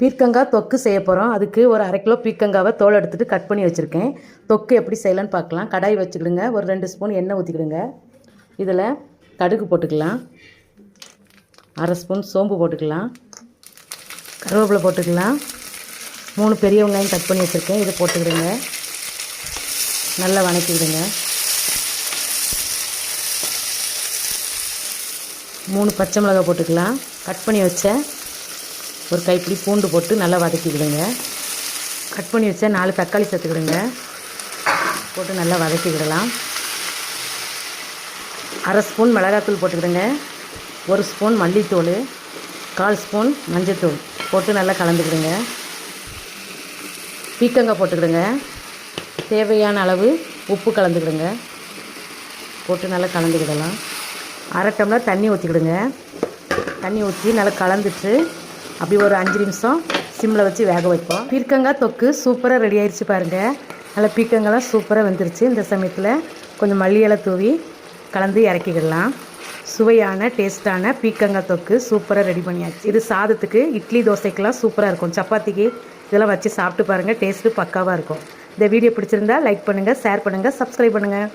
பீர்க்கங்காய் தொக்கு செய்ய போகிறோம். அதுக்கு ஒரு 1/2 கிலோ பீர்க்கங்காவை தோல் எடுத்துகிட்டு கட் பண்ணி வச்சுருக்கேன். தொக்கு எப்படி செய்யலான்னு பார்க்கலாம். கடாய் வச்சுக்கிடுங்க. ஒரு 2 ஸ்பூன் எண்ணெய் ஊற்றிக்கிடுங்க. இதில் கடுகு போட்டுக்கலாம். 1/2 ஸ்பூன் சோம்பு போட்டுக்கலாம். கருவேப்பிலை போட்டுக்கலாம். 3 பெரிய வெங்காயம் கட் பண்ணி வச்சுருக்கேன். இதை போட்டுக்கிடுங்க. நல்லா வதக்கிக்கிடுங்க. 3 பச்சை மிளகாய் போட்டுக்கலாம். கட் பண்ணி வச்ச ஒரு கைப்பிடி பூண்டு போட்டு நல்லா வதக்கிக்கிடுங்க. கட் பண்ணி வச்ச 4 தக்காளி சேர்த்துக்கிடுங்க. போட்டு நல்லா வதக்கிக்கிடலாம். 1/2 ஸ்பூன் மிளகாத்தூள் போட்டுக்கிடுங்க. 1 ஸ்பூன் மல்லித்தூள், 1/4 ஸ்பூன் மஞ்சத்தூள் போட்டு நல்லா கலந்துக்கிடுங்க. பீர்க்கங்காய் போட்டுக்கிடுங்க. தேவையான அளவு உப்பு கலந்துக்கிடுங்க. போட்டு நல்லா கலந்துக்கிடலாம். 1/2 டம்ளர் தண்ணி ஊற்றிக்கிடுங்க. தண்ணி ஊற்றி நல்லா கலந்துட்டு அப்படி ஒரு 5 நிமிஷம் சிம்மில் வச்சு வேக வைப்போம். பீர்க்கங்காய் தொக்கு சூப்பராக ரெடி ஆயிடுச்சு பாருங்கள். நல்லா பீர்க்கங்காய்லாம் சூப்பராக வெந்துருச்சு. இந்த சமயத்தில் கொஞ்சம் மல்லி இலை தூவி கலந்து இறக்கிக்கிடலாம். சுவையான டேஸ்ட்டான பீர்க்கங்காய் தொக்கு சூப்பராக ரெடி பண்ணியாச்சு. இது சாதத்துக்கு, இட்லி, தோசைக்கெல்லாம் சூப்பராக இருக்கும். சப்பாத்திக்கு இதெல்லாம் வச்சு சாப்பிட்டு பாருங்கள். டேஸ்ட்டு பக்காவாக இருக்கும். இந்த வீடியோ பிடிச்சிருந்தா லைக் பண்ணுங்கள், ஷேர் பண்ணுங்கள், சப்ஸ்கிரைப் பண்ணுங்கள்.